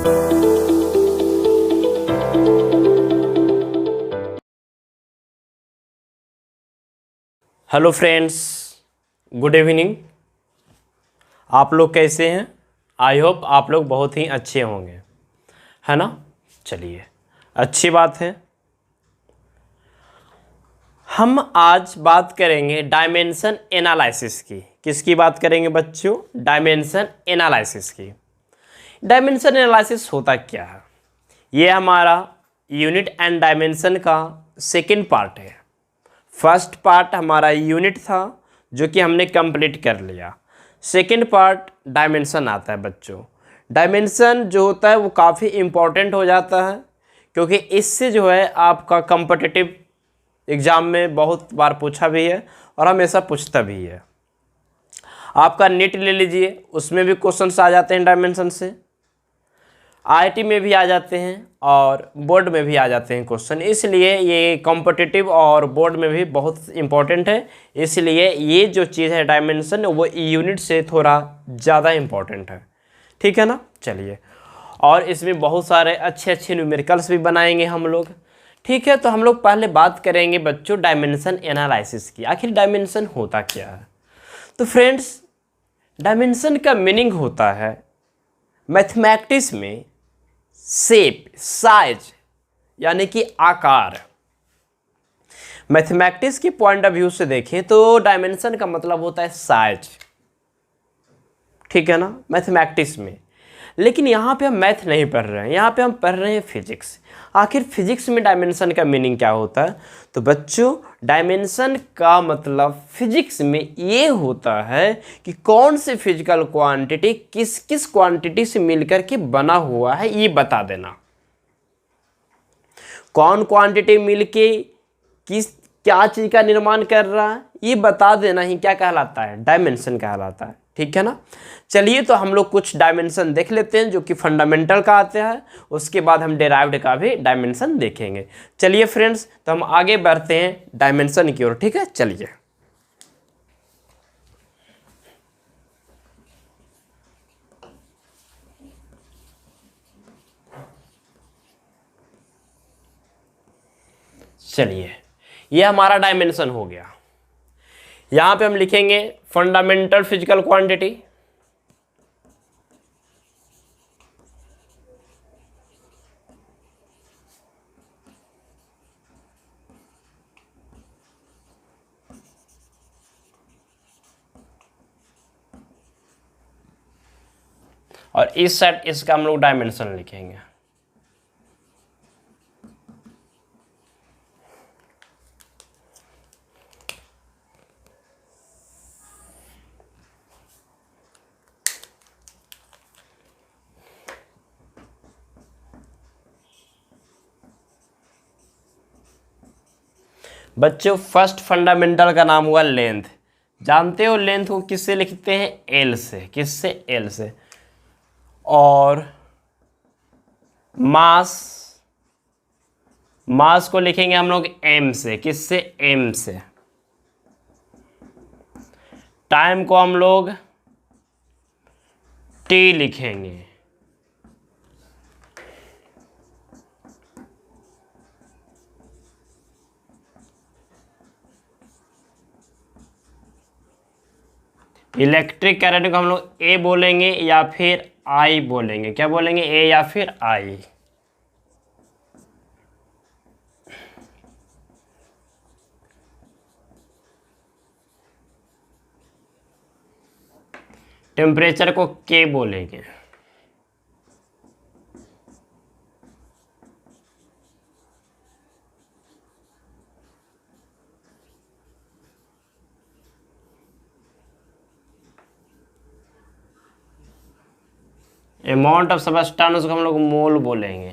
Hello friends, good evening. आप लोग कैसे हैं? आई होप आप लोग बहुत ही अच्छे होंगे, है ना। चलिए, अच्छी बात है। हम आज बात करेंगे डायमेंशन एनालिसिस की। किसकी बात करेंगे बच्चों? डायमेंशन एनालिसिस की। डायमेंशन एनालिसिस होता क्या है? ये हमारा यूनिट एंड डायमेंशन का सेकंड पार्ट है। फर्स्ट पार्ट हमारा यूनिट था जो कि हमने कंप्लीट कर लिया। सेकंड पार्ट डायमेंशन आता है बच्चों। डायमेंशन जो होता है वो काफ़ी इम्पॉर्टेंट हो जाता है, क्योंकि इससे जो है आपका कॉम्पिटिटिव एग्ज़ाम में बहुत बार पूछा भी है और हमेशा पूछता भी है। आपका नीट ले लीजिए, उसमें भी क्वेश्चंस आ जाते हैं डायमेंशन से। आईआईटी में भी आ जाते हैं और बोर्ड में भी आ जाते हैं क्वेश्चन, इसलिए ये कॉम्पिटिटिव और बोर्ड में भी बहुत इंपॉर्टेंट है। इसलिए ये जो चीज़ है डायमेंशन, वो यूनिट से थोड़ा ज़्यादा इंपॉर्टेंट है, ठीक है ना। चलिए, और इसमें बहुत सारे अच्छे अच्छे न्यूमेरिकल्स भी बनाएंगे हम लोग, ठीक है। तो हम लोग पहले बात करेंगे बच्चों डायमेंशन एनालिसिस की। आखिर डायमेंशन होता क्या है? तो फ्रेंड्स, डायमेंशन का मीनिंग होता है मैथमेटिक्स में शेप, साइज, यानी कि आकार। मैथमेटिक्स की पॉइंट ऑफ व्यू से देखें तो डायमेंशन का मतलब होता है साइज, ठीक है ना, मैथमेटिक्स में। लेकिन यहाँ पे हम मैथ नहीं पढ़ रहे हैं, यहाँ पे हम पढ़ रहे हैं फिजिक्स। आखिर फिजिक्स में डायमेंशन का मीनिंग क्या होता है? तो बच्चों, डायमेंशन का मतलब फिजिक्स में ये होता है कि कौन से फिजिकल क्वांटिटी किस किस क्वांटिटी से मिलकर के बना हुआ है, ये बता देना। कौन क्वांटिटी मिलके किस क्या चीज़ का निर्माण कर रहा है, ये बता देना ही क्या कहलाता है? डायमेंशन कहलाता है, ठीक है ना। चलिए, तो हम लोग कुछ डायमेंशन देख लेते हैं जो कि फंडामेंटल का आता है, उसके बाद हम डेराइव्ड का भी डायमेंशन देखेंगे। चलिए फ्रेंड्स, तो हम आगे बढ़ते हैं डायमेंशन की ओर, ठीक है। चलिए, ये हमारा डायमेंशन हो गया। यहां पे हम लिखेंगे फंडामेंटल फिजिकल क्वांटिटी। और इस साइड इसका हम लोग डायमेंशन लिखेंगे। बच्चों, फर्स्ट फंडामेंटल का नाम हुआ लेंथ। जानते हो लेंथ को किससे लिखते हैं? एल से। किससे? एल से। और मास को लिखेंगे हम लोग एम से। किससे? एम से। टाइम को हम लोग टी लिखेंगे। इलेक्ट्रिक करंट को हम लोग ए बोलेंगे या फिर आई बोलेंगे। क्या बोलेंगे? ए या फिर आई। टेम्परेचर को के बोलेंगे। अमाउंट ऑफ सबस्टेंस को हम लोग मोल बोलेंगे।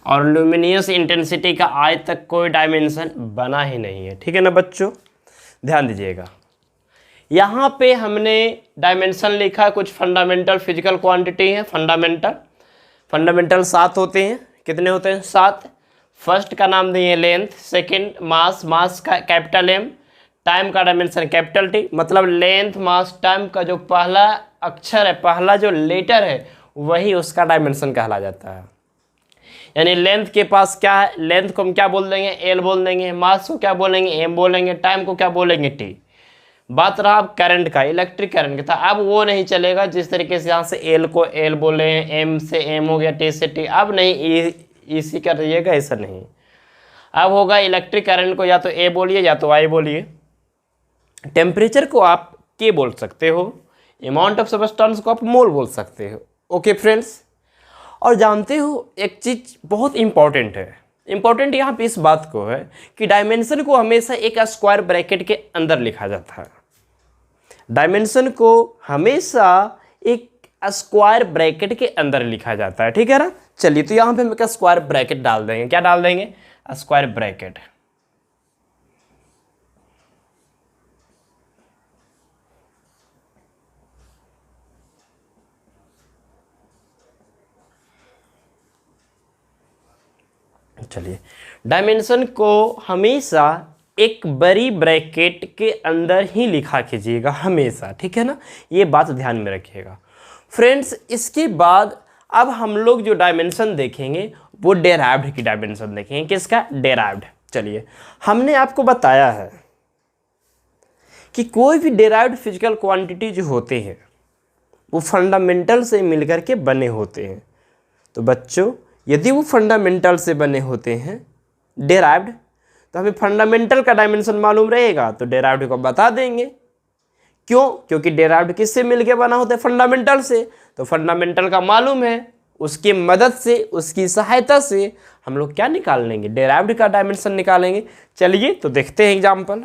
और ल्यूमिनियस इंटेंसिटी का आज तक कोई डायमेंशन बना ही नहीं है, ठीक है ना बच्चों। ध्यान दीजिएगा, यहाँ पे हमने डायमेंशन लिखा, कुछ फंडामेंटल फिजिकल क्वांटिटी है। फंडामेंटल फंडामेंटल 7 होते हैं। कितने होते हैं? 7। फर्स्ट का नाम दिए लेंथ, सेकंड मास, मास का कैपिटल एम, टाइम का डायमेंशन कैपिटल टी। मतलब लेंथ मास टाइम का जो पहला अक्षर है, पहला जो लेटर है, वही उसका डायमेंशन कहला जाता है। यानी लेंथ के पास क्या है, लेंथ को हम क्या बोल देंगे? एल बोल देंगे। मास को क्या बोलेंगे? एम बोलेंगे। टाइम को क्या बोलेंगे? टी। बात रहा अब करंट का, इलेक्ट्रिक करंट का था। अब वो नहीं चलेगा जिस तरीके से यहाँ से एल को एल बोले हैं, एम से एम हो गया, टी से टी। अब नहीं इसी कर रहिएगा, ऐसा नहीं। अब होगा इलेक्ट्रिक करंट को या तो ए बोलिए या तो आई बोलिए। टेम्परेचर को आप के बोल सकते हो, अमाउंट ऑफ सब्सटेंस को आप मोल बोल सकते हो। ओके फ्रेंड्स, और जानते हो एक चीज़ बहुत इंपॉर्टेंट है। इंपॉर्टेंट यहाँ पे इस बात को है कि डायमेंशन को हमेशा एक स्क्वायर ब्रैकेट के अंदर लिखा जाता है। डायमेंशन को हमेशा एक स्क्वायर ब्रैकेट के अंदर लिखा जाता है, ठीक है ना। चलिए, तो यहाँ पे हम एक स्क्वायर ब्रैकेट डाल देंगे। क्या डाल देंगे? Square bracket. चलिए, डायमेंशन को हमेशा एक बड़ी ब्रैकेट के अंदर ही लिखा कीजिएगा हमेशा, ठीक है ना। ये बात ध्यान में रखिएगा फ्रेंड्स। इसके बाद अब हम लोग जो डायमेंशन देखेंगे वो डेराइव्ड की डायमेंशन देखेंगे। किसका? डेराइव्ड। चलिए, हमने आपको बताया है कि कोई भी डेराइव्ड फिजिकल क्वांटिटी जो होते हैं वो फंडामेंटल से मिलकर के बने होते हैं। तो बच्चों, यदि वो फंडामेंटल से बने होते हैं डेराइव्ड, तो हमें फंडामेंटल का डायमेंशन मालूम रहेगा तो डेराइव्ड को बता देंगे। क्यों? क्योंकि डेराइव्ड किससे मिलके बना होता है? फंडामेंटल से। तो फंडामेंटल का मालूम है, उसकी मदद से, उसकी सहायता से हम लोग क्या निकाल लेंगे? डेराइव्ड का डायमेंशन निकालेंगे। चलिए, तो देखते हैं एग्जाम्पल।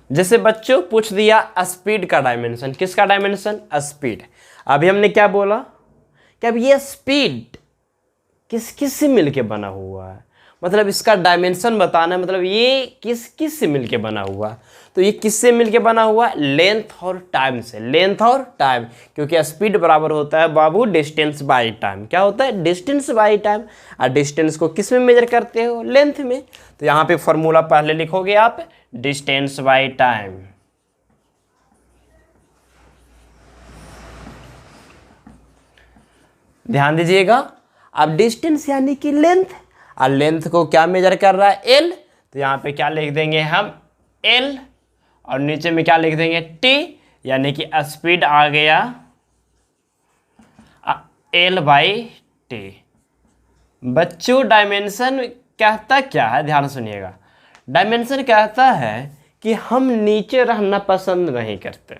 जैसे बच्चों पूछ दिया स्पीड का डायमेंशन। किसका डायमेंशन? स्पीड। अभी हमने क्या बोला कि अब ये स्पीड किस किस से मिलके बना हुआ है, मतलब इसका डायमेंशन बताना है, मतलब ये किस किस से मिलके बना हुआ। तो ये किससे मिलके बना हुआ? लेंथ और टाइम से। लेंथ और टाइम, क्योंकि स्पीड बराबर होता है बाबू डिस्टेंस बाई टाइम। क्या होता है? Distance by time. और डिस्टेंस को किस में मेजर करते हो? लेंथ में। तो यहाँ पे फॉर्मूला पहले लिखोगे आप, डिस्टेंस बाई टाइम। ध्यान दीजिएगा, अब डिस्टेंस यानी कि लेंथ, और लेंथ को क्या मेजर कर रहा है? एल। तो यहाँ पे क्या लिख देंगे हम? एल। और नीचे में क्या लिख देंगे? टी, यानी कि स्पीड आ गया एल बाई टी। बच्चों, डायमेंशन कहता क्या है? ध्यान सुनिएगा। डायमेंशन कहता है कि हम नीचे रहना पसंद नहीं करते।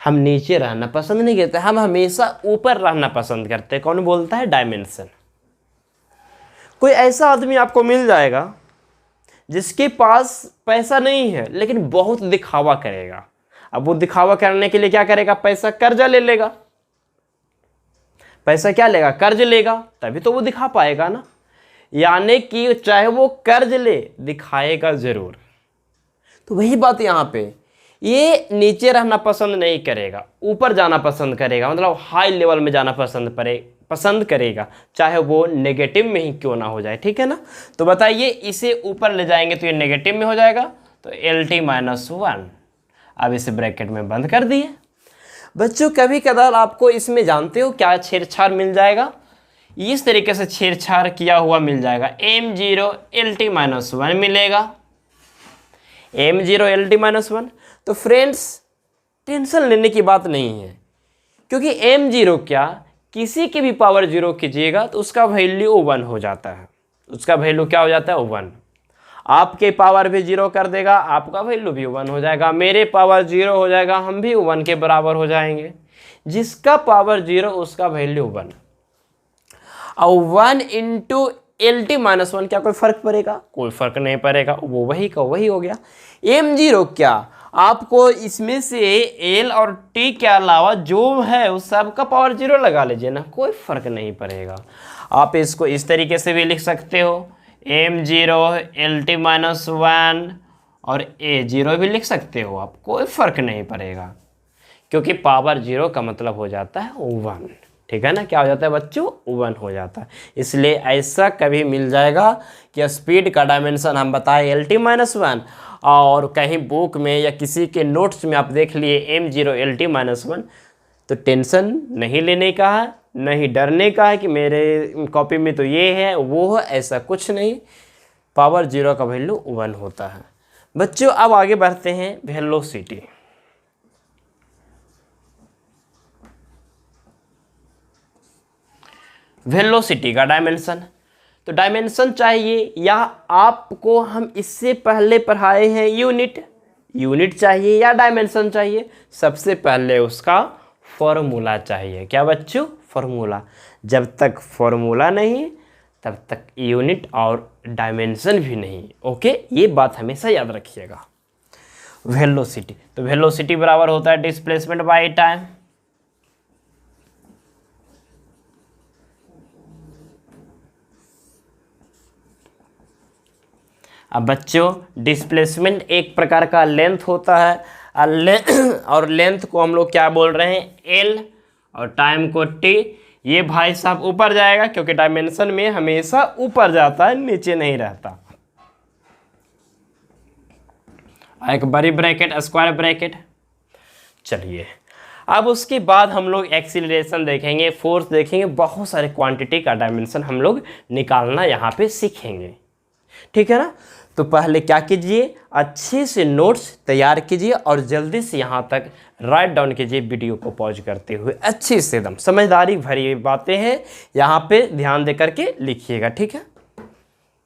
हम नीचे रहना पसंद नहीं करते, हम हमेशा ऊपर रहना पसंद करते। कौन बोलता है? डायमेंशन। कोई ऐसा आदमी आपको मिल जाएगा जिसके पास पैसा नहीं है लेकिन बहुत दिखावा करेगा। अब वो दिखावा करने के लिए क्या करेगा? पैसा कर्जा ले लेगा। पैसा क्या लेगा? कर्ज लेगा, तभी तो वो दिखा पाएगा ना। यानी कि चाहे वो कर्ज ले, दिखाएगा जरूर। तो वही बात यहाँ पे, ये नीचे रहना पसंद नहीं करेगा, ऊपर जाना पसंद करेगा, मतलब हाई लेवल में जाना पसंद करेगा, चाहे वो नेगेटिव में ही क्यों ना हो जाए, ठीक है ना। तो बताइए, इसे ऊपर ले जाएंगे तो ये नेगेटिव में हो जाएगा, तो LT-1। अब इसे ब्रैकेट में बंद कर दिए। बच्चों, कभी कदार आपको इसमें जानते हो क्या छेड़छाड़ मिल जाएगा? इस तरीके से छेड़छाड़ किया हुआ मिल जाएगा, M0 LT-1 मिलेगा। M0 LT-1। तो फ्रेंड्स, टेंशन लेने की बात नहीं है, क्योंकि M0 क्या, किसी की भी पावर 0 कीजिएगा तो उसका वैल्यू 1 हो जाता है। उसका वैल्यू क्या हो जाता है? 1। आपके पावर भी 0 कर देगा, आपका वैल्यू भी 1 हो जाएगा। मेरे पावर 0 हो जाएगा, हम भी 1 के बराबर हो जाएंगे। जिसका पावर 0 उसका वैल्यू 1। और 1 इंटू LT-1 क्या कोई फर्क पड़ेगा? कोई फर्क नहीं पड़ेगा, वो वही का वही हो गया। M0 क्या, आपको इसमें से L और T के अलावा जो है उस सब का पावर 0 लगा लीजिए ना, कोई फर्क नहीं पड़ेगा। आप इसको इस तरीके से भी लिख सकते हो, m0 LT-1 और a0 भी लिख सकते हो आप, कोई फर्क नहीं पड़ेगा, क्योंकि पावर 0 का मतलब हो जाता है 1। ठीक है ना, क्या हो जाता है बच्चों, 1 हो जाता है। इसलिए ऐसा कभी मिल जाएगा कि स्पीड का डायमेंशन हम बताए LT-1, और कहीं बुक में या किसी के नोट्स में आप देख लिए m0 LT-1, तो टेंशन नहीं लेने का है, नहीं डरने का है कि मेरे कॉपी में तो ये है वो है, ऐसा कुछ नहीं। पावर 0 का वैल्यू 1 होता है। बच्चों अब आगे बढ़ते हैं वेलोसिटी। वेलोसिटी का डायमेंशन, तो डायमेंशन चाहिए या आपको हम इससे पहले पढ़ाए हैं यूनिट चाहिए या डायमेंशन चाहिए? सबसे पहले उसका फॉर्मूला चाहिए। क्या बच्चों, फॉर्मूला। जब तक फॉर्मूला नहीं तब तक यूनिट और डायमेंशन भी नहीं। ओके, ये बात हमेशा याद रखिएगा। वेलोसिटी, तो वेलोसिटी बराबर होता है डिस्प्लेसमेंट बाय टाइम। अब बच्चों डिस्प्लेसमेंट एक प्रकार का लेंथ होता है, और लेंथ को हम लोग क्या बोल रहे हैं, एल, और टाइम को टी। ये भाई साहब ऊपर जाएगा क्योंकि डायमेंशन में हमेशा ऊपर जाता है, नीचे नहीं रहता। एक बड़ी ब्रैकेट, स्क्वायर ब्रैकेट। चलिए अब उसके बाद हम लोग एक्सीलरेशन देखेंगे, फोर्स देखेंगे, बहुत सारे क्वांटिटी का डायमेंशन हम लोग निकालना यहाँ पे सीखेंगे। ठीक है ना, तो पहले क्या कीजिए, अच्छे से नोट्स तैयार कीजिए और जल्दी से यहाँ तक राइट डाउन कीजिए, वीडियो को पॉज करते हुए अच्छे से, एकदम समझदारी भरी बातें हैं, यहाँ पे ध्यान दे करके लिखिएगा। ठीक है,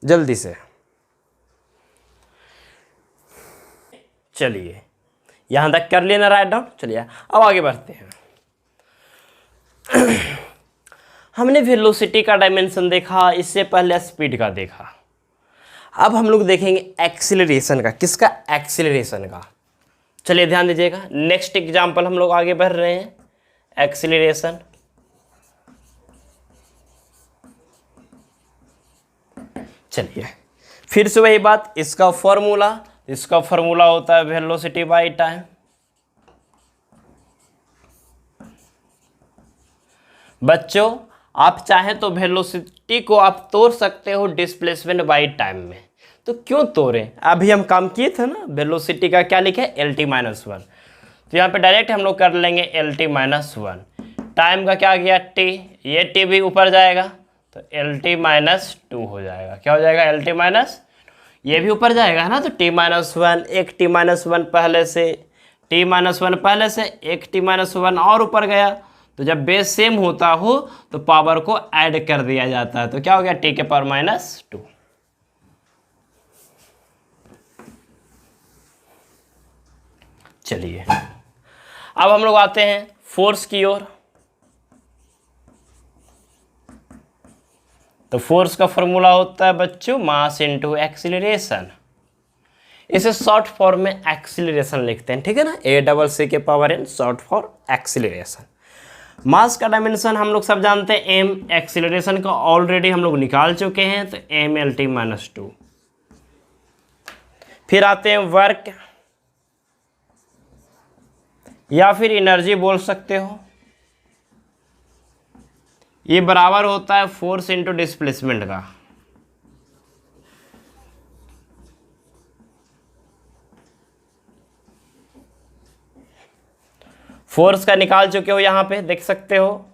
जल्दी से। चलिए यहाँ तक कर लेना राइट डाउन। चलिए अब आगे बढ़ते हैं। हमने वेलोसिटी का डायमेंशन देखा, इससे पहले स्पीड का देखा। अब हम लोग देखेंगे एक्सीलरेशन का। किसका, एक्सीलरेशन का। चलिए ध्यान दीजिएगा, नेक्स्ट एग्जांपल हम लोग आगे बढ़ रहे हैं, एक्सीलरेशन। चलिए फिर से वही बात, इसका फॉर्मूला होता है वेलोसिटी बाय टाइम। बच्चों आप चाहें तो वेलोसिटी को आप तोड़ सकते हो डिस्प्लेसमेंट बाय टाइम में, तो क्यों तोड़ें, अभी हम काम किए थे ना। वेलोसिटी का क्या लिखे, LT-1, तो यहाँ पे डायरेक्ट हम लोग कर लेंगे LT-1। टाइम का क्या गया, t, ये t भी ऊपर जाएगा तो LT-2 हो जाएगा। क्या हो जाएगा, LT-, ये भी ऊपर जाएगा ना, तो T-1, एक T-1 पहले से, T-1 पहले से, एक T-1 और ऊपर गया, तो जब बेस सेम होता हो तो पावर को ऐड कर दिया जाता है, तो क्या हो गया, T⁻²। चलिए अब हम लोग आते हैं फोर्स की ओर। तो फोर्स का फॉर्मूला होता है बच्चों मास इनटू एक्सीलरेशन। इसे शॉर्ट फॉर्म में एक्सीलरेशन लिखते हैं। ठीक है ना, ACC शॉर्ट फॉर एक्सीलरेशन। मास का डायमेंशन हम लोग सब जानते हैं m, एक्सीलरेशन का ऑलरेडी हम लोग निकाल चुके हैं, तो m LT-2। फिर आते हैं वर्क या फिर एनर्जी बोल सकते हो, ये बराबर होता है फोर्स इंटू डिस्प्लेसमेंट का। फोर्स का निकाल चुके हो, यहां पे देख सकते हो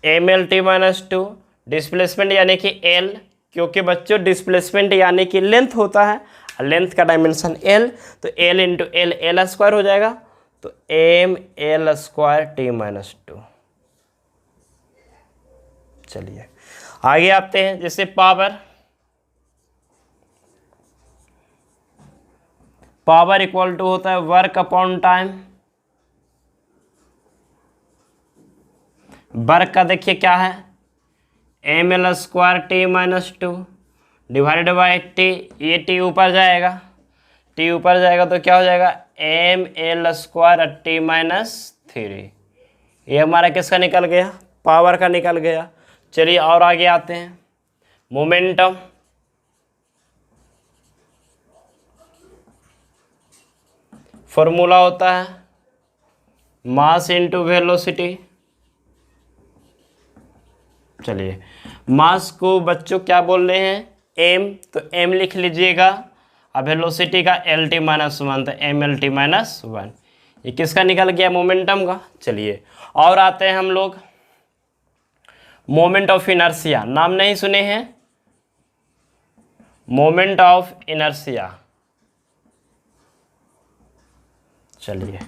m LT-2, डिस्प्लेसमेंट यानी कि L, क्योंकि बच्चों डिस्प्लेसमेंट यानी कि लेंथ होता है, लेंथ का डायमेंशन L, तो L इंटू L, L² हो जाएगा, तो m L²T-2। चलिए आगे आते हैं, जैसे पावर इक्वल टू होता है वर्क अपॉन टाइम। वर्क का देखिए क्या है, m L² divided by t, ये t ऊपर जाएगा, तो क्या हो जाएगा, m L²T-3। ये हमारा किसका निकल गया, पावर का निकल गया। चलिए और आगे आते हैं, मोमेंटम, फॉर्मूला होता है मास इनटू वेलोसिटी। चलिए, मास को बच्चों क्या बोल रहे हैं, एम, तो एम लिख लीजिएगा। अब वेलोसिटी का एल टी माइनस वन, तो M L T minus one. ये किसका निकल गया, मोमेंटम का। चलिए, और आते हैं हम लोग मोमेंट ऑफ इनर्शिया, नाम नहीं सुने हैं, मोमेंट ऑफ इनर्शिया। चलिए,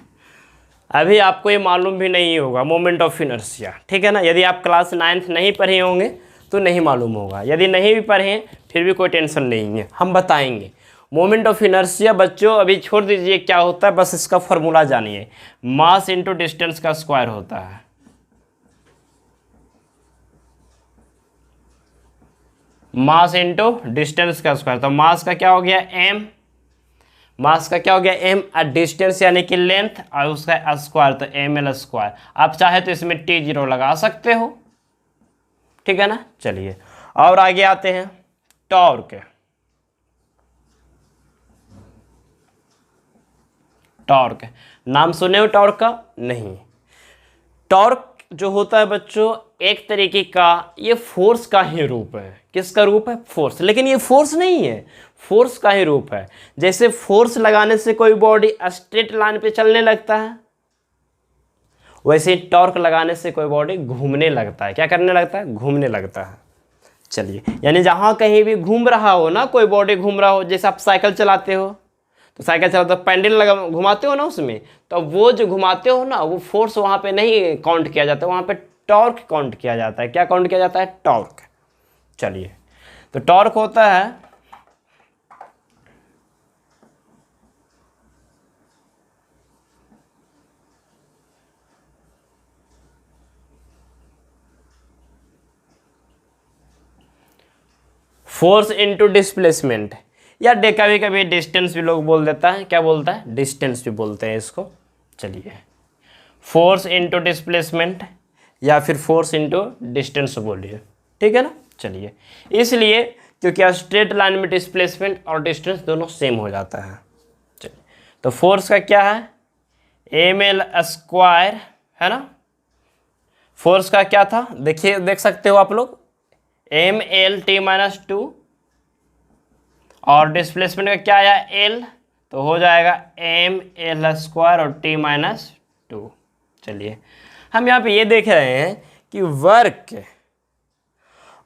अभी आपको ये मालूम भी नहीं होगा मोमेंट ऑफ इनर्शिया, ठीक है ना। यदि आप क्लास 9th नहीं पढ़े होंगे तो नहीं मालूम होगा, यदि नहीं भी पढ़े हैं फिर भी कोई टेंशन नहीं है, हम बताएंगे। मोमेंट ऑफ इनर्शिया बच्चों अभी छोड़ दीजिए क्या होता है, बस इसका फॉर्मूला जानिए। मास इंटू डिस्टेंस का स्क्वायर होता है। मास इंटू डिस्टेंस का स्क्वायर, तो मास का क्या हो गया एम, मास का क्या हो गया एम, और डिस्टेंस यानी कि लेंथ, और उसका स्क्वायर तो एम एल स्क्वायर। आप चाहे तो इसमें T0 लगा सकते हो, ठीक है ना। चलिए, और आगे आते हैं टॉर्क। टॉर्क नाम सुने हो टॉर्क का, नहीं। टॉर्क जो होता है बच्चों एक तरीके का ये फोर्स का ही रूप है। किसका रूप है, फोर्स। लेकिन ये फोर्स नहीं है, फोर्स का ही रूप है। जैसे फोर्स लगाने से कोई बॉडी स्ट्रेट लाइन पे चलने लगता है, वैसे ही टॉर्क लगाने से कोई बॉडी घूमने लगता है। क्या करने लगता है, घूमने लगता है। चलिए, यानी जहां कहीं भी घूम रहा हो ना, कोई बॉडी घूम रहा हो, जैसे आप साइकिल चलाते हो, तो साइकिल चलाते हो पैडल लगा घुमाते हो ना उसमें, तो वो जो घुमाते हो ना, वो फोर्स वहां पे नहीं काउंट किया जाता है, वहां पे टॉर्क काउंट किया जाता है। क्या काउंट किया जाता है, टॉर्क। चलिए, तो टॉर्क होता है फोर्स इनटू डिस्प्लेसमेंट, या कभी कभी डिस्टेंस भी लोग बोल देता है। क्या बोलता है, डिस्टेंस भी बोलते हैं इसको। चलिए, फोर्स इनटू डिस्प्लेसमेंट या फिर फोर्स इनटू डिस्टेंस बोलिए, ठीक है ना। चलिए, इसलिए क्योंकि स्ट्रेट लाइन में डिस्प्लेसमेंट और डिस्टेंस दोनों सेम हो जाता है। चलिए, तो फोर्स का क्या है, एम एल स्क्वायर, है ना। फोर्स का क्या था, देखिए, देख सकते हो आप लोग, M L T minus two, और डिस्प्लेसमेंट का क्या आया, एल, तो हो जाएगा एम एल स्क्वायर और टी माइनस टू। चलिए, हम यहाँ पे ये देख रहे हैं कि वर्क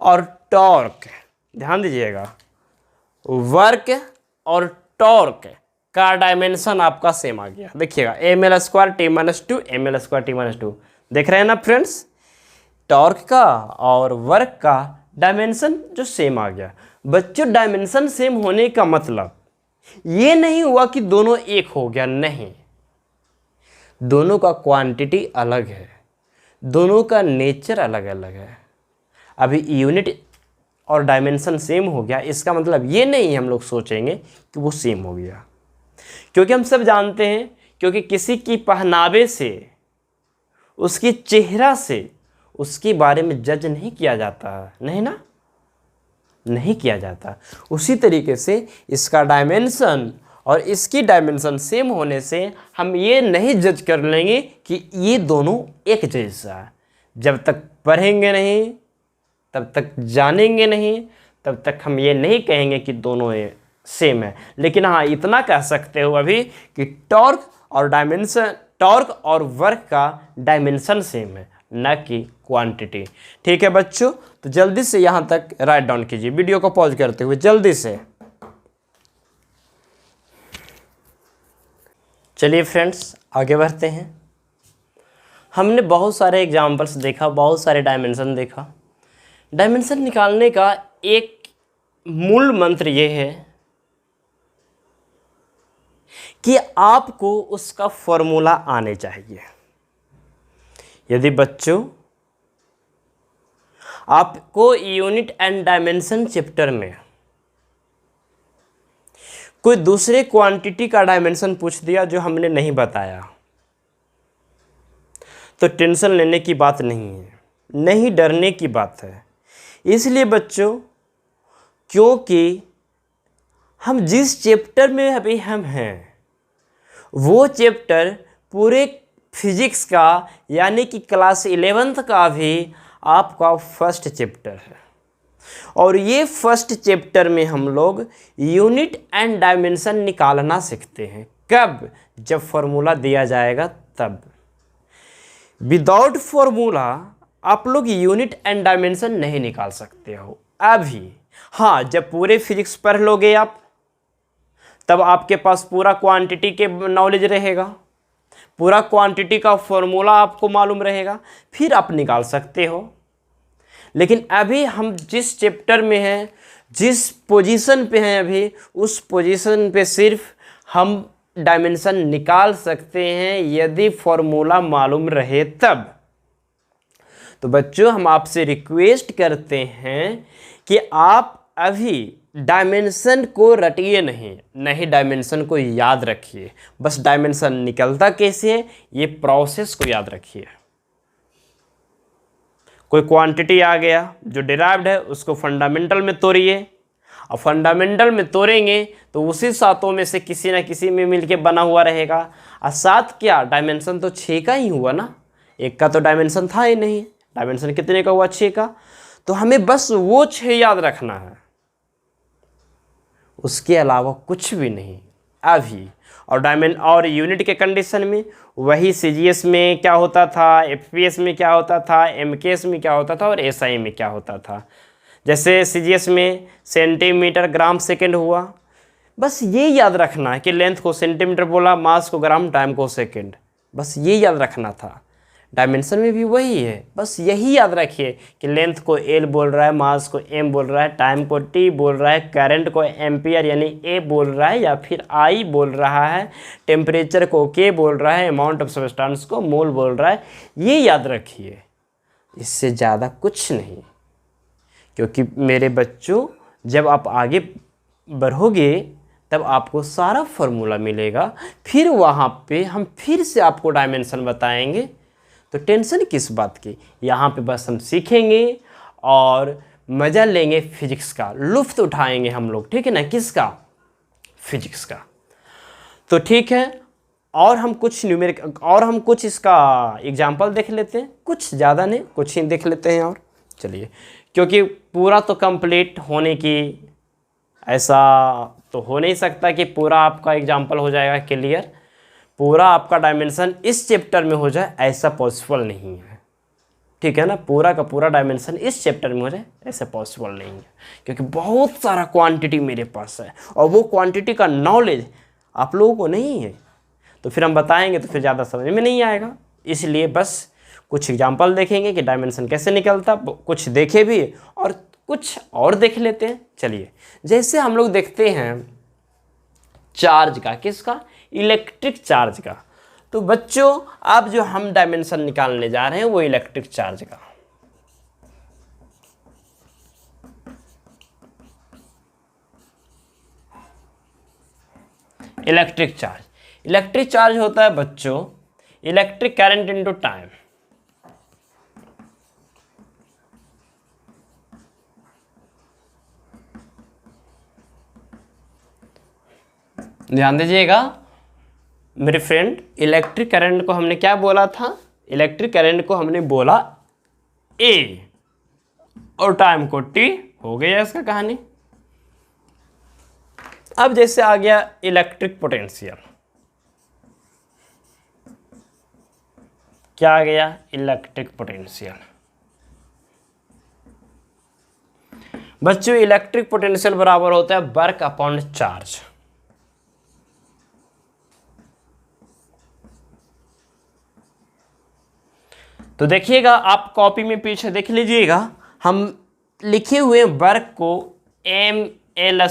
और टॉर्क, ध्यान दीजिएगा, वर्क और टॉर्क का डायमेंशन आपका सेम आ गया। देखिएगा, M L square T minus two, M L square T minus two, देख रहे हैं ना फ्रेंड्स। टॉर्क का और वर्क का डायमेंशन जो सेम आ गया। बच्चों, डायमेंशन सेम होने का मतलब ये नहीं हुआ कि दोनों एक हो गया, नहीं। दोनों का क्वांटिटी अलग है, दोनों का नेचर अलग अलग है। अभी यूनिट और डायमेंशन सेम हो गया, इसका मतलब ये नहीं हम लोग सोचेंगे कि वो सेम हो गया, क्योंकि हम सब जानते हैं, क्योंकि किसी की पहनावे से, उसकी चेहरा से उसके बारे में जज नहीं किया जाता, नहीं ना, नहीं किया जाता। उसी तरीके से इसका डायमेंशन और इसकी डायमेंशन सेम होने से हम ये नहीं जज कर लेंगे कि ये दोनों एक जैसा है। जब तक पढ़ेंगे नहीं, तब तक जानेंगे नहीं, तब तक हम ये नहीं कहेंगे कि दोनों सेम है। लेकिन हाँ, इतना कह सकते हो अभी कि टॉर्क और वर्क का डायमेंशन सेम है, न कि क्वांटिटी। ठीक है बच्चों, तो जल्दी से यहाँ तक राइट डाउन कीजिए, वीडियो को पॉज करते हुए जल्दी से। चलिए फ्रेंड्स, आगे बढ़ते हैं। हमने बहुत सारे एग्जाम्पल्स देखा, बहुत सारे डायमेंशन देखा। डायमेंशन निकालने का एक मूल मंत्र ये है कि आपको उसका फॉर्मूला आने चाहिए। यदि बच्चों आपको यूनिट एंड डायमेंशन चैप्टर में कोई दूसरे क्वांटिटी का डायमेंशन पूछ दिया जो हमने नहीं बताया, तो टेंशन लेने की बात नहीं है, नहीं डरने की बात है। इसलिए बच्चों, क्योंकि हम जिस चैप्टर में अभी हम हैं वो चैप्टर पूरे फिजिक्स का यानी कि क्लास 11th का भी आपका फर्स्ट चैप्टर है। और ये फर्स्ट चैप्टर में हम लोग यूनिट एंड डायमेंशन निकालना सीखते हैं। कब? जब फॉर्मूला दिया जाएगा तब। विदाउट फॉर्मूला आप लोग यूनिट एंड डायमेंशन नहीं निकाल सकते हो अभी। हाँ, जब पूरे फिजिक्स पढ़ लोगे आप तब आपके पास पूरा क्वांटिटी के नॉलेज रहेगा, पूरा क्वांटिटी का फॉर्मूला आपको मालूम रहेगा, फिर आप निकाल सकते हो। लेकिन अभी हम जिस चैप्टर में हैं, जिस पोजीशन पे हैं अभी, उस पोजीशन पे सिर्फ हम डायमेंशन निकाल सकते हैं यदि फॉर्मूला मालूम रहे तब। तो बच्चों, हम आपसे रिक्वेस्ट करते हैं कि आप अभी डायमेंशन को रटिए नहीं डायमेंशन को याद रखिए। बस डायमेंशन निकलता कैसे है ये प्रोसेस को याद रखिए। कोई क्वांटिटी आ गया जो डिराइव्ड है उसको फंडामेंटल में तोड़िए, और फंडामेंटल में तोड़ेंगे तो उसी सातों में से किसी ना किसी में मिलके बना हुआ रहेगा। और सात क्या, डायमेंशन तो 6 का ही हुआ ना, एक का तो डायमेंशन था ही नहीं। डायमेंशन कितने का हुआ? 6 का। तो हमें बस वो 6 याद रखना है, उसके अलावा कुछ भी नहीं अभी। और यूनिट के कंडीशन में वही सीजीएस में क्या होता था, एफपीएस में क्या होता था, एमकेएस में क्या होता था और एसआई में क्या होता था। जैसे सीजीएस में सेंटीमीटर ग्राम सेकंड हुआ, बस ये याद रखना है कि लेंथ को सेंटीमीटर बोला, मास को ग्राम, टाइम को सेकंड, बस ये याद रखना था। डायमेंशन में भी वही है, बस यही याद रखिए कि लेंथ को एल बोल रहा है, मास को एम बोल रहा है, टाइम को टी बोल रहा है, करंट को एम्पियर यानी ए बोल रहा है या फिर आई बोल रहा है, टेम्परेचर को के बोल रहा है, अमाउंट ऑफ सब्सटेंस को मोल बोल रहा है। ये याद रखिए, इससे ज़्यादा कुछ नहीं। क्योंकि मेरे बच्चों, जब आप आगे बढ़ोगे तब आपको सारा फॉर्मूला मिलेगा, फिर वहाँ पे हम फिर से आपको डायमेंशन बताएंगे। तो टेंशन किस बात की, यहाँ पे बस हम सीखेंगे और मज़ा लेंगे, फिजिक्स का लुत्फ़ उठाएंगे हम लोग, ठीक है ना? किसका? फिजिक्स का। तो ठीक है, और हम कुछ इसका एग्जाम्पल देख लेते हैं, कुछ ज़्यादा नहीं, कुछ ही देख लेते हैं। और चलिए, क्योंकि पूरा तो कंप्लीट होने की ऐसा तो हो नहीं सकता कि पूरा आपका एग्जाम्पल हो जाएगा क्लियर, पूरा आपका डायमेंशन इस चैप्टर में हो जाए, ऐसा पॉसिबल नहीं है, ठीक है ना? पूरा का पूरा डायमेंशन इस चैप्टर में हो जाए ऐसा पॉसिबल नहीं है, क्योंकि बहुत सारा क्वांटिटी मेरे पास है और वो क्वांटिटी का नॉलेज आप लोगों को नहीं है। तो फिर हम बताएंगे तो फिर ज़्यादा समझ में नहीं आएगा। इसलिए बस कुछ एग्जाम्पल देखेंगे कि डायमेंशन कैसे निकलता, कुछ देखे भी और कुछ और देख लेते हैं। चलिए, जैसे हम लोग देखते हैं चार्ज का, किसका? इलेक्ट्रिक चार्ज का। तो बच्चों, अब जो हम डायमेंशन निकालने जा रहे हैं वो इलेक्ट्रिक चार्ज का। इलेक्ट्रिक चार्ज होता है बच्चों इलेक्ट्रिक करंट इनटू टाइम। ध्यान दीजिएगा मेरे फ्रेंड, इलेक्ट्रिक करंट को हमने क्या बोला था? इलेक्ट्रिक करंट को हमने बोला ए और टाइम को टी। हो गया इसका कहानी। अब जैसे आ गया इलेक्ट्रिक पोटेंशियल, क्या आ गया? Electric potential. बच्चों, इलेक्ट्रिक पोटेंशियल बराबर होता है वर्क अपॉन चार्ज। तो देखिएगा, आप कॉपी में पीछे देख लीजिएगा, हम लिखे हुए वर्क को ml²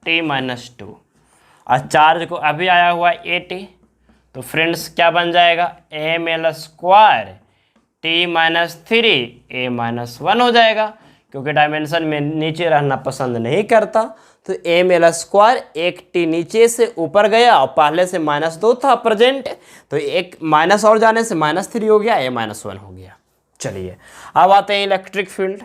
t-2 और चार्ज को अभी आया हुआ at। तो फ्रेंड्स क्या बन जाएगा? ml² t-3 a-1 हो जाएगा, क्योंकि डायमेंशन में नीचे रहना पसंद नहीं करता। तो ml² एक टी नीचे से ऊपर गया और पहले से -2 था प्रेजेंट, तो एक माइनस और जाने से -3 हो गया, a-1 हो गया। चलिए, अब आते हैं इलेक्ट्रिक फील्ड।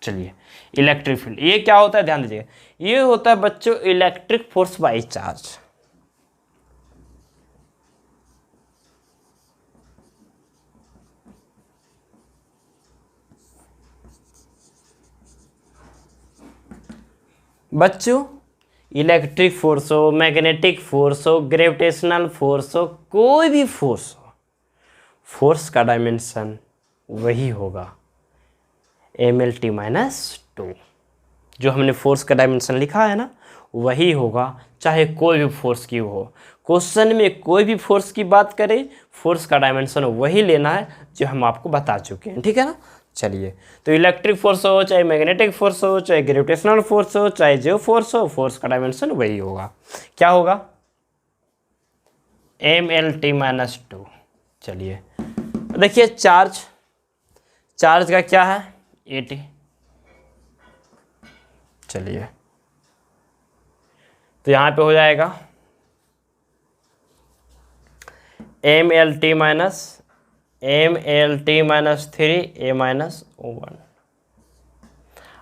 चलिए, इलेक्ट्रिक फील्ड ये क्या होता है, ध्यान दीजिएगा, ये होता है बच्चों इलेक्ट्रिक फोर्स बाय चार्ज। बच्चों इलेक्ट्रिक फोर्स हो, मैग्नेटिक फोर्स हो, ग्रेविटेशनल फोर्स हो, कोई भी फोर्स हो, फोर्स का डायमेंशन वही होगा mlt-2। जो हमने फोर्स का डायमेंशन लिखा है ना, वही होगा, चाहे कोई भी फोर्स की हो। क्वेश्चन में कोई भी फोर्स की बात करें, फोर्स का डायमेंशन वही लेना है जो हम आपको बता चुके हैं, ठीक है ना। चलिए, तो इलेक्ट्रिक फोर्स हो, चाहे मैग्नेटिक फोर्स हो, चाहे ग्रेविटेशनल फोर्स हो, चाहे जो फोर्स हो, फोर्स का डायमेंशन वही होगा। क्या होगा, mlt-2। चलिए देखिए, चार्ज का क्या है, at। चलिए, तो यहाँ पे हो जाएगा mlt-3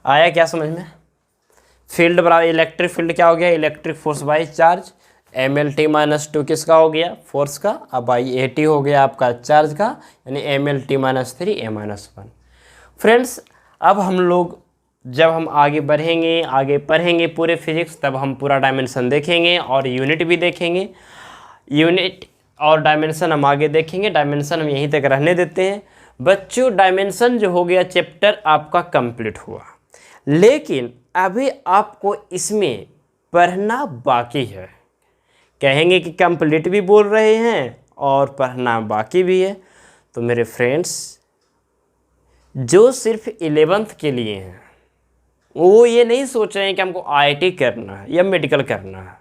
आया क्या समझ में। फील्ड बराबर इलेक्ट्रिक फील्ड क्या हो गया, electric force by charge, mlt-2 किसका हो गया, फोर्स का, अब बाई at हो गया आपका चार्ज का, यानी mlt-3 फ्रेंड्स, अब हम लोग जब हम आगे बढ़ेंगे, आगे पढ़ेंगे पूरे फिजिक्स, तब हम पूरा डायमेंशन देखेंगे और यूनिट भी देखेंगे। यूनिट और डायमेंशन हम आगे देखेंगे, डायमेंशन हम यहीं तक रहने देते हैं। बच्चों डायमेंशन जो हो गया चैप्टर आपका कंप्लीट हुआ, लेकिन अभी आपको इसमें पढ़ना बाकी है। कहेंगे कि कंप्लीट भी बोल रहे हैं और पढ़ना बाकी भी है। तो मेरे फ्रेंड्स, जो सिर्फ 11th के लिए हैं, वो ये नहीं सोच रहे हैं कि हमको IIT करना है या मेडिकल करना है,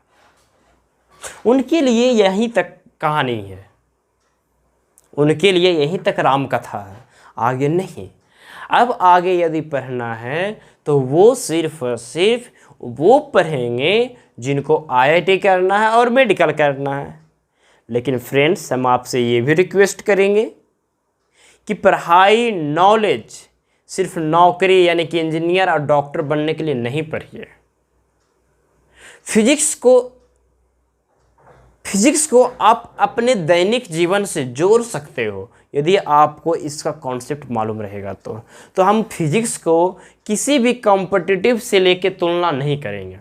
उनके लिए यहीं तक कहानी है, उनके लिए यहीं तक राम कथा है, आगे नहीं। अब आगे यदि पढ़ना है तो वो सिर्फ वो पढ़ेंगे जिनको IIT करना है और मेडिकल करना है। लेकिन फ्रेंड्स, हम आपसे ये भी रिक्वेस्ट करेंगे कि पढ़ाई, नॉलेज सिर्फ नौकरी यानी कि इंजीनियर और डॉक्टर बनने के लिए नहीं पढ़िए। फिजिक्स को आप अपने दैनिक जीवन से जोड़ सकते हो यदि आपको इसका कॉन्सेप्ट मालूम रहेगा तो हम फिजिक्स को किसी भी कॉम्पिटिटिव से लेके तुलना नहीं करेंगे।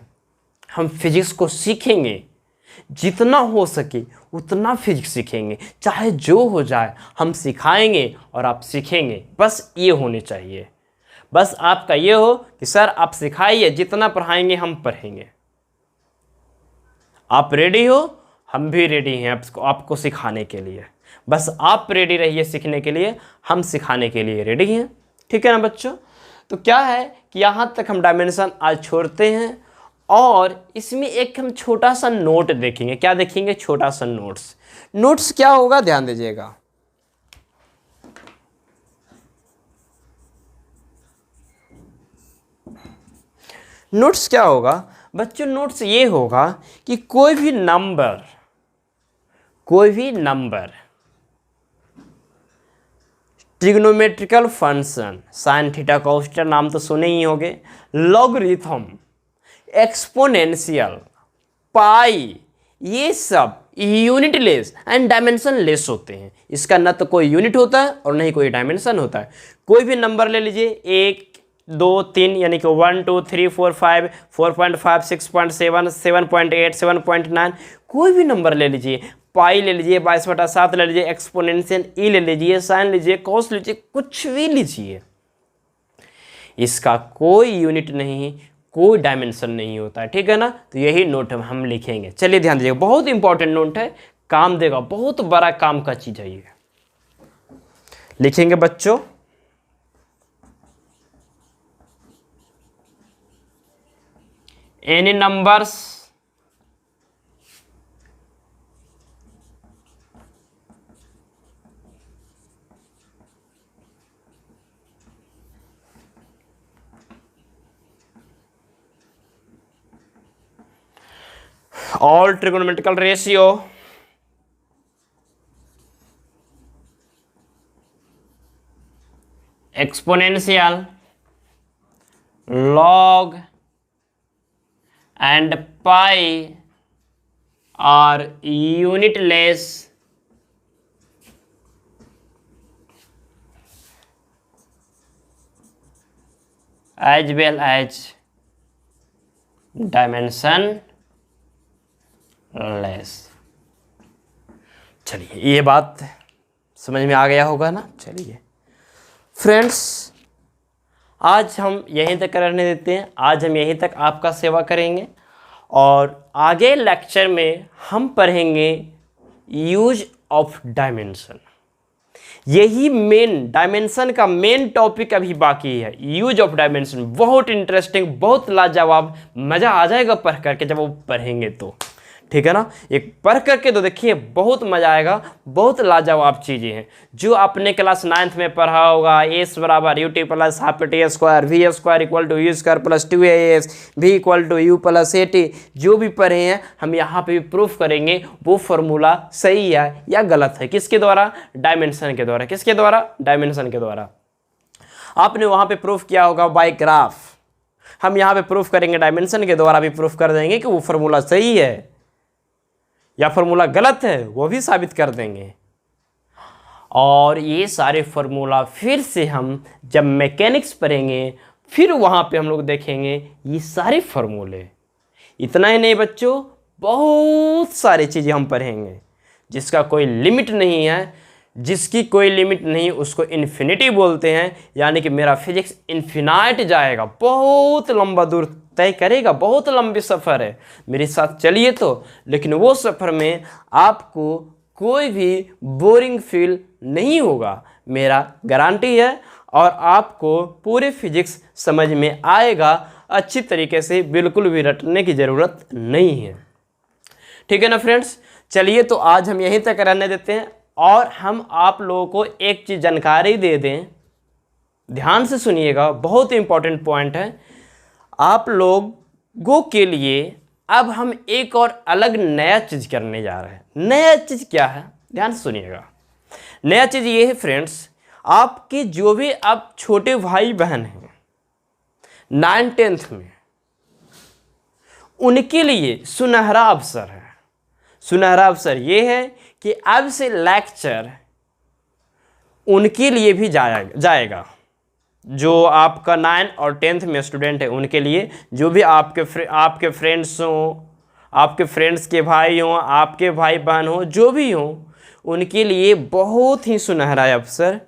हम फिजिक्स को सीखेंगे, जितना हो सके उतना फिजिक्स सीखेंगे, चाहे जो हो जाए हम सिखाएंगे और आप सीखेंगे। बस ये होने चाहिए, बस आपका ये हो कि सर आप सिखाइए, जितना पढ़ाएंगे हम पढ़ेंगे। आप रेडी हो, हम भी रेडी हैं आपको सिखाने के लिए। बस आप रेडी रहिए सीखने के लिए, हम सिखाने के लिए रेडी हैं, ठीक है ना बच्चों। तो क्या है कि यहाँ तक हम डायमेंशन आज छोड़ते हैं और इसमें एक हम छोटा सा नोट देखेंगे। क्या देखेंगे, छोटा सा नोट्स क्या होगा, ध्यान दीजिएगा। नोट्स क्या होगा बच्चों, नोट्स ये होगा कि कोई भी number trigonometrical function, sine theta cos theta नाम तो सुने ही होंगे, लॉगरिथम, एक्सपोनेंशियल, पाई, ये सब unit less and dimension less होते हैं। इसका न तो कोई यूनिट होता है और न ही कोई डायमेंशन होता है। कोई भी नंबर ले लीजिए, 1 2 3 यानी कि 1 2 3 4 5 4.5 6.7 7.8 7.9, कोई भी नंबर ले लीजिए, पाई ले लीजिए, 22/7 ले लीजिए, एक्सपोनेंशियल ई ले लीजिए, साइन लीजिए, कॉस लीजिए, कुछ भी लीजिए, इसका कोई यूनिट नहीं, कोई डायमेंशन नहीं होता है, ठीक है ना। तो यही नोट हम लिखेंगे। चलिए ध्यान दीजिएगा, बहुत इंपॉर्टेंट नोट है, काम देगा, बहुत बड़ा काम का चीज है ये। लिखेंगे बच्चों, any numbers all trigonometrical ratio exponential log and pi are unitless as well as dimensionless। चलिए ये बात समझ में आ गया होगा ना। चलिए फ्रेंड्स, आज हम यहीं तक रहने देते हैं। आज हम यहीं तक आपका सेवा करेंगे और आगे लेक्चर में हम पढ़ेंगे यूज ऑफ डायमेंशन। यही मेन डायमेंशन का मेन टॉपिक अभी बाकी है, यूज ऑफ डायमेंशन। बहुत इंटरेस्टिंग, बहुत लाजवाब, मज़ा आ जाएगा पढ़ करके जब वो पढ़ेंगे तो, ठीक है ना। एक पढ़ करके तो देखिए बहुत मज़ा आएगा, बहुत लाजवाब चीज़ें हैं जो आपने क्लास 9th में पढ़ा होगा। एस बराबर U T plus half T square, V square equal to U square plus 2as, V equal to U plus A T, जो भी पढ़े हैं हम यहाँ पे भी प्रूफ करेंगे वो फार्मूला सही है या गलत है। किसके द्वारा? डायमेंशन के द्वारा। किसके द्वारा? डायमेंशन के द्वारा। आपने वहाँ पर प्रूफ किया होगा बाय ग्राफ, हम यहाँ पर प्रूफ करेंगे डायमेंशन के द्वारा भी प्रूफ कर देंगे कि वो फार्मूला सही है या फार्मूला गलत है, वो भी साबित कर देंगे। और ये सारे फार्मूला फिर से हम जब मैकेनिक्स पढ़ेंगे फिर वहाँ पे हम लोग देखेंगे ये सारे फार्मूले। इतना ही नहीं बच्चों, बहुत सारी चीज़ें हम पढ़ेंगे जिसका कोई लिमिट नहीं है। जिसकी कोई लिमिट नहीं उसको इन्फिनिटी बोलते हैं, यानी कि मेरा फिजिक्स इन्फिनाइट जाएगा, बहुत लंबा दूर तय करेगा, बहुत लंबी सफ़र है। मेरे साथ चलिए तो, लेकिन वो सफ़र में आपको कोई भी बोरिंग फील नहीं होगा, मेरा गारंटी है। और आपको पूरे फिजिक्स समझ में आएगा अच्छी तरीके से, बिल्कुल भी रटने की ज़रूरत नहीं है। ठीक है ना फ्रेंड्स। चलिए तो आज हम यहीं तक रहने देते हैं और हम आप लोगों को एक चीज़ जानकारी दे दें, ध्यान से सुनिएगा, बहुत इंपॉर्टेंट पॉइंट है आप लोगों के लिए। अब हम एक और अलग नया चीज़ करने जा रहे हैं। नया चीज़ क्या है? ध्यान से सुनिएगा। नया चीज़ ये है फ्रेंड्स, आपके जो भी आप छोटे भाई बहन हैं 9th 10th में, उनके लिए सुनहरा अवसर है। सुनहरा अवसर ये है कि अब से लेक्चर उनके लिए भी जाएगा जो आपका 9th और 10th में स्टूडेंट है, उनके लिए। जो भी आपके फ्रेंड्स हों, आपके फ्रेंड्स के भाई हों, आपके भाई बहन हों, जो भी हों, उनके लिए बहुत ही सुनहरा अवसर,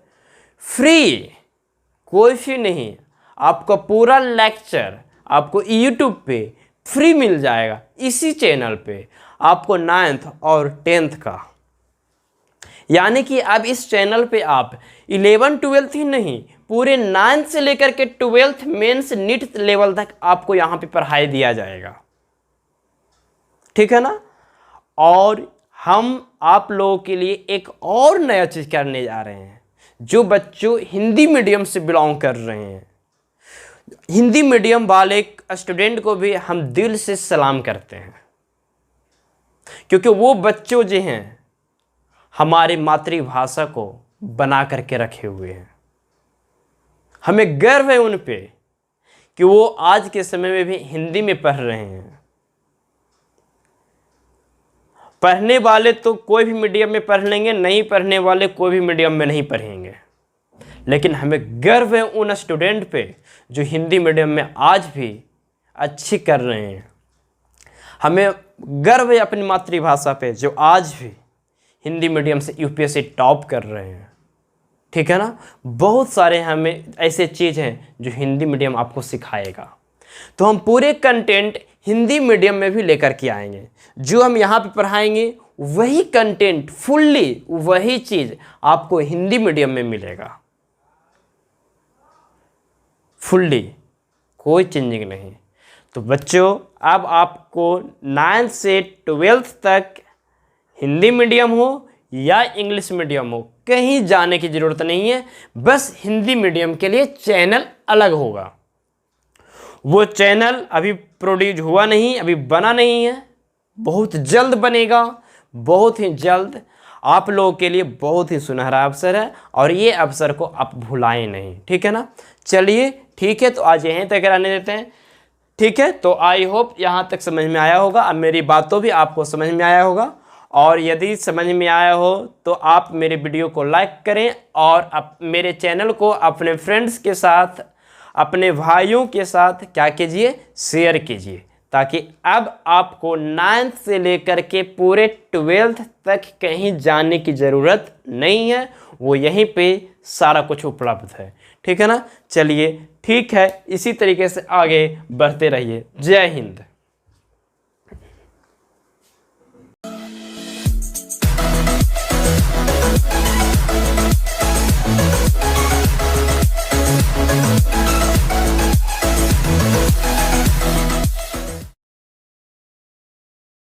फ्री, कोई फी नहीं। आपका पूरा लेक्चर आपको यूट्यूब पे फ्री मिल जाएगा, इसी चैनल पे आपको 9th और 10th का। यानी कि अब इस चैनल पे आप 11 12 ही नहीं, पूरे 9th से लेकर के 12th मेंस नीट लेवल तक आपको यहाँ पे पढ़ाई दिया जाएगा। ठीक है ना। और हम आप लोगों के लिए एक और नया चीज़ करने जा रहे हैं। जो बच्चों हिंदी मीडियम से बिलोंग कर रहे हैं, हिंदी मीडियम वाले स्टूडेंट को भी हम दिल से सलाम करते हैं, क्योंकि वो बच्चों जो हैं हमारी मातृभाषा को बना करके रखे हुए हैं। हमें गर्व है उन पे कि वो आज के समय में भी हिंदी में पढ़ रहे हैं। पढ़ने वाले तो कोई भी मीडियम में पढ़ लेंगे, नहीं पढ़ने वाले कोई भी मीडियम में नहीं पढ़ेंगे, लेकिन हमें गर्व है उन स्टूडेंट पे जो हिंदी मीडियम में आज भी अच्छी कर रहे हैं। हमें गर्व है अपनी मातृभाषा पे जो आज भी हिंदी मीडियम से यूपीएससी टॉप कर रहे हैं। ठीक है ना। बहुत सारे हमें ऐसे चीज़ हैं जो हिंदी मीडियम आपको सिखाएगा। तो हम पूरे कंटेंट हिंदी मीडियम में भी लेकर के आएंगे। जो हम यहाँ पे पढ़ाएंगे वही कंटेंट, फुल्ली वही चीज़ आपको हिंदी मीडियम में मिलेगा, फुल्ली, कोई चेंजिंग नहीं। तो बच्चों अब आपको 9th से 12th तक हिंदी मीडियम हो या इंग्लिश मीडियम हो, कहीं जाने की ज़रूरत नहीं है। बस हिंदी मीडियम के लिए चैनल अलग होगा। वो चैनल अभी प्रोड्यूस हुआ नहीं, अभी बना नहीं है, बहुत जल्द बनेगा, बहुत ही जल्द। आप लोगों के लिए बहुत ही सुनहरा अवसर है और ये अवसर को आप भुलाएं नहीं। ठीक है ना। चलिए ठीक है, तो आज यहीं तक रहने देते हैं। ठीक है, तो आई होप यहाँ तक समझ में आया होगा। अब मेरी बातों भी आपको समझ में आया होगा, और यदि समझ में आया हो तो आप मेरे वीडियो को लाइक करें और मेरे चैनल को अपने फ्रेंड्स के साथ, अपने भाइयों के साथ क्या कीजिए, शेयर कीजिए, ताकि अब आपको 9th से लेकर के पूरे 12th तक कहीं जाने की ज़रूरत नहीं है, वो यहीं पे सारा कुछ उपलब्ध है। ठीक है ना, चलिए ठीक है, इसी तरीके से आगे बढ़ते रहिए। जय हिंद।